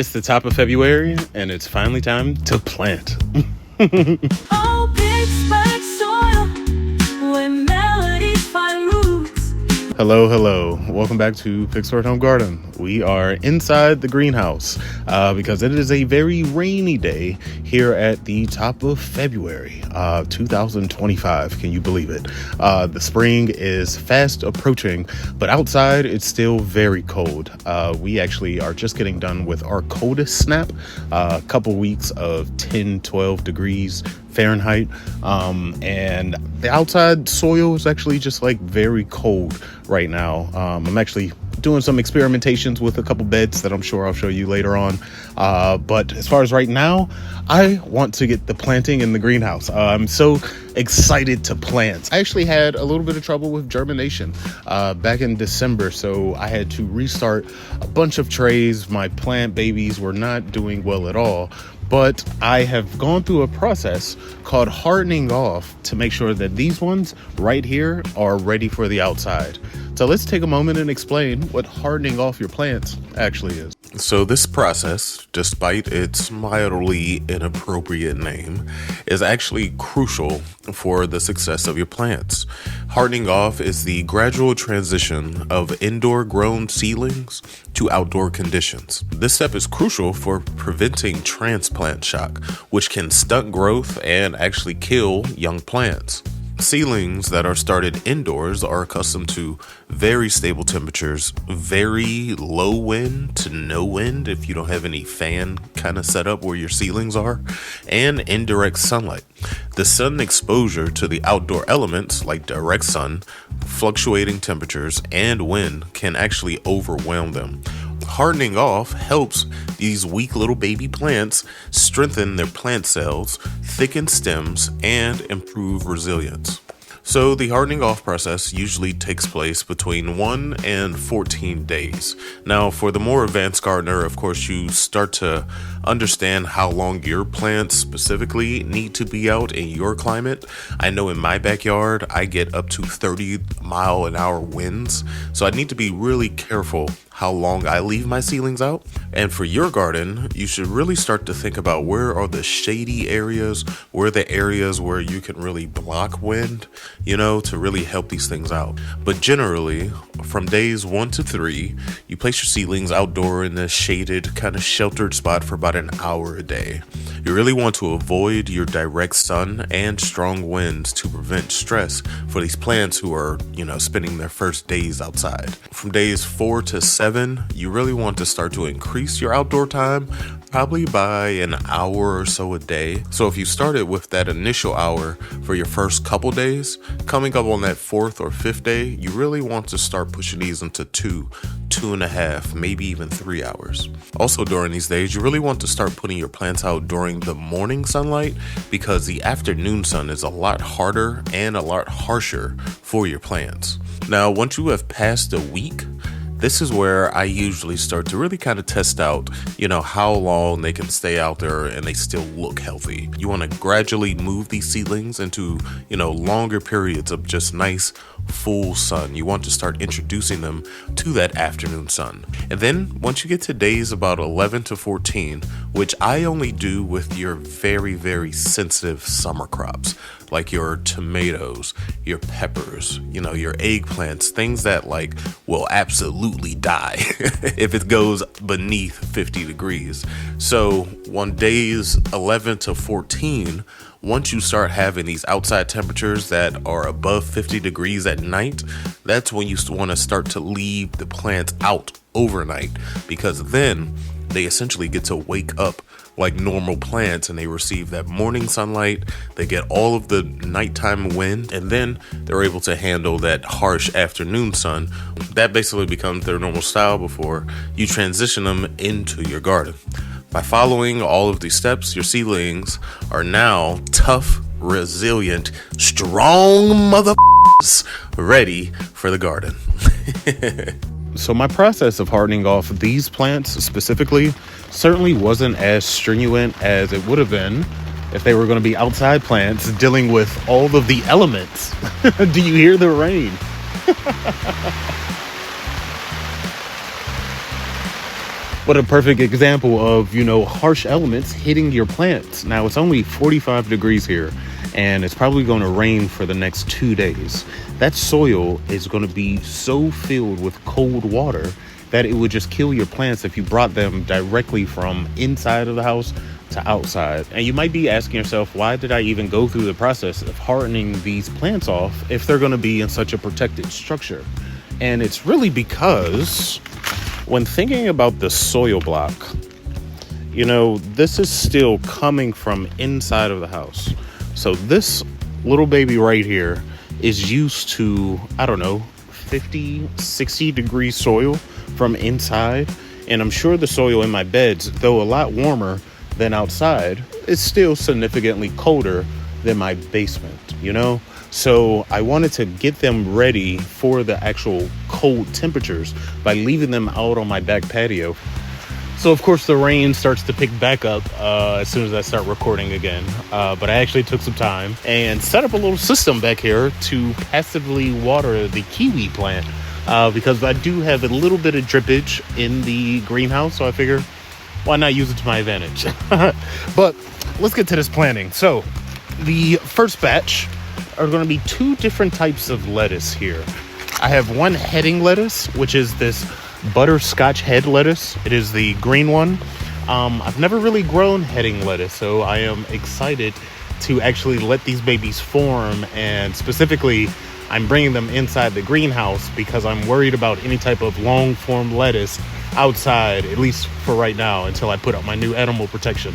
It's the top of February, and it's finally time to plant. Oh, Pittsburgh soil, where melodies find roots. Hello. Welcome back to Pittsburgh Home Garden. We are inside the greenhouse because it is a very rainy day here at the top of February 2025. Can you believe it? The spring is fast approaching, but outside it's still very cold. We actually are just getting done with our coldest snap, a couple weeks of 10-12 degrees Fahrenheit, and the outside soil is actually just like very cold right now. I'm actually doing some experimentations with a couple beds that I'm sure I'll show you later on, but as far as right now, I want to get the planting in the greenhouse. I'm so excited to plant. I actually had a little bit of trouble with germination back in December, so I had to restart a bunch of trays. My plant babies were not doing well at all, but I have gone through a process called hardening off to make sure that these ones right here are ready for the outside. So let's take a moment and explain what hardening off your plants actually is. So this process, despite its mildly inappropriate name, is actually crucial for the success of your plants. Hardening off is the gradual transition of indoor grown seedlings to outdoor conditions. This step is crucial for preventing transplant shock, which can stunt growth and actually kill young plants. Seedlings that are started indoors are accustomed to very stable temperatures, very low wind to no wind if you don't have any fan kind of setup where your seedlings are, and indirect sunlight. The sun exposure to the outdoor elements like direct sun, fluctuating temperatures, and wind can actually overwhelm them. Hardening off helps these weak little baby plants strengthen their plant cells, thicken stems, and improve resilience. So the hardening off process usually takes place between 1 and 14 days. Now, for the more advanced gardener, of course, you start to understand how long your plants specifically need to be out in your climate. I know in my backyard, I get up to 30-mile-an-hour winds, so I need to be really careful how long I leave my seedlings out. And for your garden, you should really start to think about where are the shady areas, where are the areas where you can really block wind, to really help these things out. But generally, from days 1 to 3, you place your seedlings outdoor in a shaded, kind of sheltered spot for about an hour a day. You really want to avoid your direct sun and strong winds to prevent stress for these plants who are, spending their first days outside. From days 4 to 7, you really want to start to increase your outdoor time, probably by an hour or so a day. So if you started with that initial hour for your first couple days, coming up on that 4th or 5th day, you really want to start pushing these into 2.5, maybe even 3 hours. Also during these days, you really want to start putting your plants out during the morning sunlight because the afternoon sun is a lot harder and a lot harsher for your plants. Now, once you have passed a week, this is where I usually start to really kind of test out, how long they can stay out there and they still look healthy. You want to gradually move these seedlings into, longer periods of just nice full sun. You want to start introducing them to that afternoon sun. And then once you get to days about 11 to 14, which I only do with your very, very sensitive summer crops, like your tomatoes, your peppers, your eggplants, things that will absolutely die if it goes beneath 50 degrees. So on days 11 to 14, once you start having these outside temperatures that are above 50 degrees at night, that's when you want to start to leave the plants out overnight, because then they essentially get to wake up like normal plants and they receive that morning sunlight, they get all of the nighttime wind, and then they're able to handle that harsh afternoon sun. That basically becomes their normal style before you transition them into your garden. By following all of these steps, your seedlings are now tough, resilient, strong motherfuckers ready for the garden. So my process of hardening off these plants specifically certainly wasn't as stringent as it would have been if they were going to be outside plants dealing with all of the elements. Do you hear the rain? What a perfect example of, harsh elements hitting your plants. Now, it's only 45 degrees here, and it's probably going to rain for the next 2 days. That soil is going to be so filled with cold water that it would just kill your plants if you brought them directly from inside of the house to outside. And you might be asking yourself, why did I even go through the process of hardening these plants off if they're going to be in such a protected structure? And it's really because when thinking about the soil block, this is still coming from inside of the house. So this little baby right here is used to, 50, 60 degree soil from inside. And I'm sure the soil in my beds, though a lot warmer than outside, is still significantly colder than my basement, So I wanted to get them ready for the actual cold temperatures by leaving them out on my back patio. So of course the rain starts to pick back up as soon as I start recording again. But I actually took some time and set up a little system back here to passively water the kiwi plant because I do have a little bit of drippage in the greenhouse. So I figure, why not use it to my advantage? But let's get to this planting. So the first batch are going to be 2 different types of lettuce here. I have one heading lettuce, which is this butterscotch head lettuce. It is the green one. I've never really grown heading lettuce, so I am excited to actually let these babies form. And specifically, I'm bringing them inside the greenhouse because I'm worried about any type of long form lettuce outside, at least for right now, until I put up my new animal protection.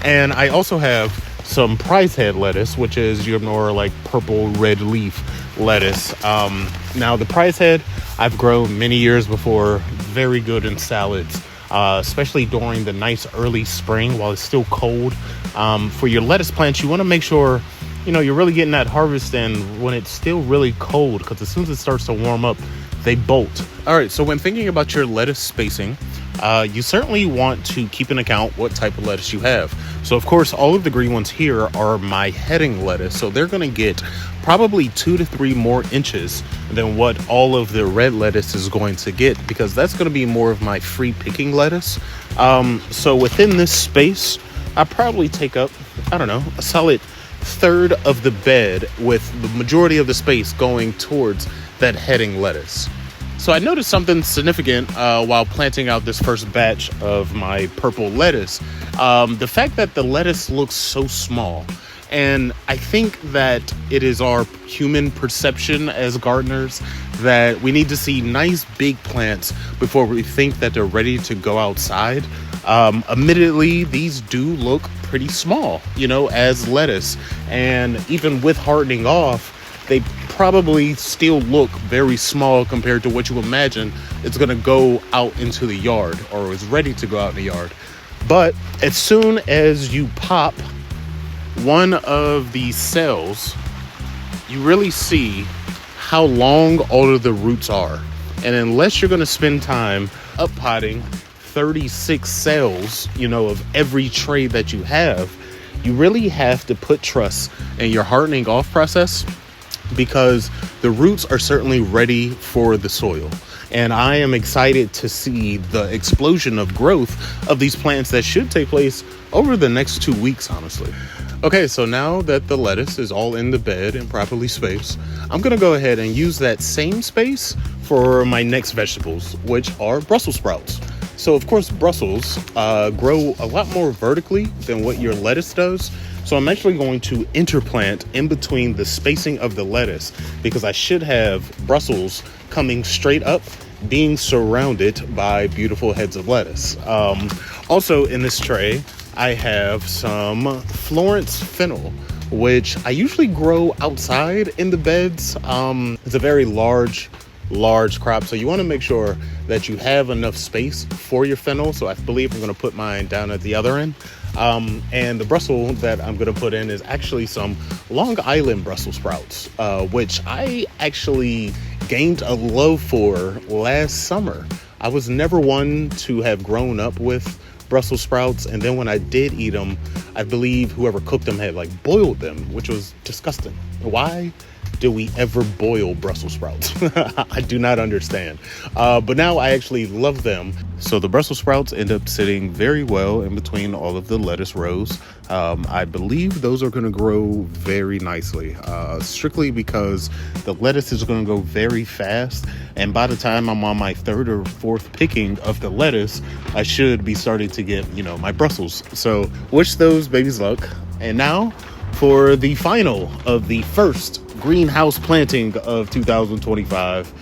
And I also have some prize head lettuce, which is your more like purple red leaf lettuce. Now the prize head I've grown many years before, very good in salads, especially during the nice early spring while it's still cold. For your lettuce plants, you want to make sure you're really getting that harvest in when it's still really cold, because as soon as it starts to warm up, they bolt. All right, so when thinking about your lettuce spacing, you certainly want to keep in account what type of lettuce you have. So of course, all of the green ones here are my heading lettuce. So they're going to get probably 2 to 3 more inches than what all of the red lettuce is going to get, because that's going to be more of my free picking lettuce. So within this space, I probably take up, a solid third of the bed, with the majority of the space going towards that heading lettuce. So I noticed something significant while planting out this first batch of my purple lettuce. The fact that the lettuce looks so small. And I think that it is our human perception as gardeners that we need to see nice big plants before we think that they're ready to go outside. Admittedly, these do look pretty small, as lettuce. And even with hardening off, they probably still look very small compared to what you imagine it's going to go out into the yard, or is ready to go out in the yard. But as soon as you pop one of these cells, you really see how long all of the roots are. And unless you're going to spend time up potting 36 cells, of every tray that you have, you really have to put trust in your hardening off process, because the roots are certainly ready for the soil. And I am excited to see the explosion of growth of these plants that should take place over the next 2 weeks, honestly. Okay, so now that the lettuce is all in the bed and properly spaced, I'm going to go ahead and use that same space for my next vegetables, which are Brussels sprouts. So, of course, Brussels grow a lot more vertically than what your lettuce does. So I'm actually going to interplant in between the spacing of the lettuce, because I should have Brussels coming straight up, being surrounded by beautiful heads of lettuce. Also in this tray, I have some Florence fennel, which I usually grow outside in the beds. It's a very large crop, so you want to make sure that you have enough space for your fennel. So I believe I'm going to put mine down at the other end. And the Brussels that I'm going to put in is actually some Long Island Brussels sprouts, which I actually gained a love for last summer. I was never one to have grown up with Brussels sprouts, and then when I did eat them, I believe whoever cooked them had boiled them, which was disgusting. Why? did we ever boil Brussels sprouts? I do not understand. But now I actually love them. So the Brussels sprouts end up sitting very well in between all of the lettuce rows. I believe those are going to grow very nicely, strictly because the lettuce is going to go very fast. And by the time I'm on my third or fourth picking of the lettuce, I should be starting to get, my Brussels. So wish those babies luck. And now for the final of the first greenhouse planting of 2025,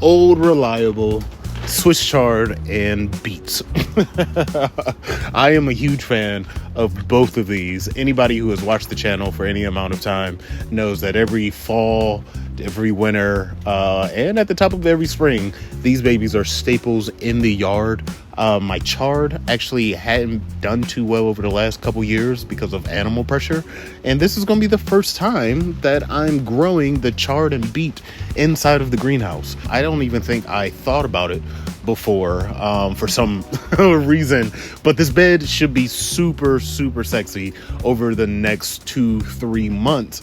old reliable Swiss chard and beets. I am a huge fan of both of these. Anybody who has watched the channel for any amount of time knows that every fall, every winter, and at the top of every spring, these babies are staples in the yard. My chard actually hadn't done too well over the last couple years because of animal pressure, and this is going to be the first time that I'm growing the chard and beet inside of the greenhouse. I don't even think I thought about it before for some reason, but this bed should be super sexy over the next 2-3 months,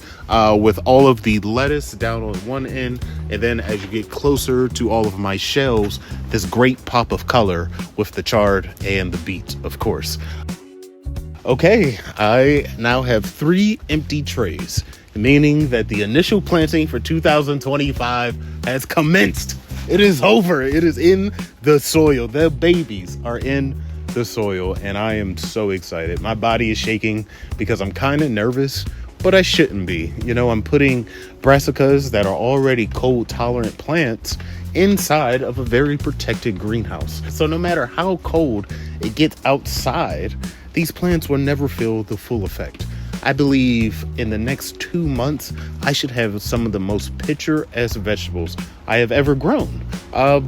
with all of the lettuce down on one end, and then as you get closer to all of my shelves, this great pop of color with the chard and the beet, of course. Okay, I now have 3 empty trays, meaning that the initial planting for 2025 has commenced. It is over. It is in the soil. The babies are in the soil, and I am so excited. My body is shaking because I'm kind of nervous, but I shouldn't be. I'm putting brassicas that are already cold tolerant plants inside of a very protected greenhouse. So no matter how cold it gets outside, these plants will never feel the full effect. I believe in the next 2 months, I should have some of the most picturesque vegetables I have ever grown,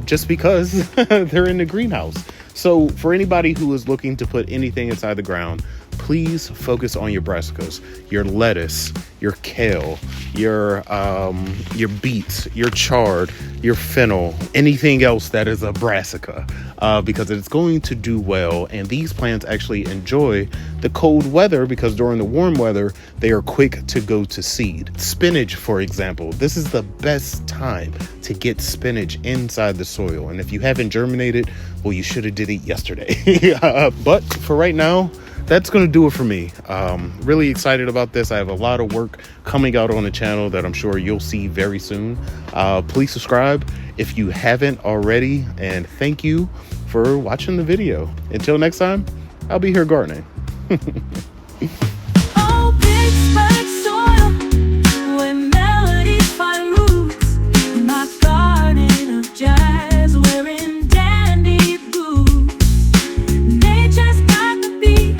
just because they're in the greenhouse. So for anybody who is looking to put anything inside the ground, please focus on your brassicas, your lettuce, your kale, your beets, your chard, your fennel, anything else that is a brassica, because it's going to do well. And these plants actually enjoy the cold weather because during the warm weather, they are quick to go to seed. Spinach, for example, this is the best time to get spinach inside the soil. And if you haven't germinated, well, you should have did it yesterday. But for right now, that's going to do it for me. Really excited about this. I have a lot of work coming out on the channel that I'm sure you'll see very soon. Please subscribe if you haven't already. And thank you for watching the video. Until next time, I'll be here gardening. Oh, Pittsburgh soil, where melodies find roots. My garden of jazz, wearing dandy boots. Nature's got the beat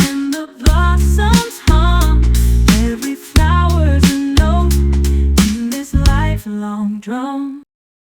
and the blossoms hum. Every flower's a note in this lifelong drum.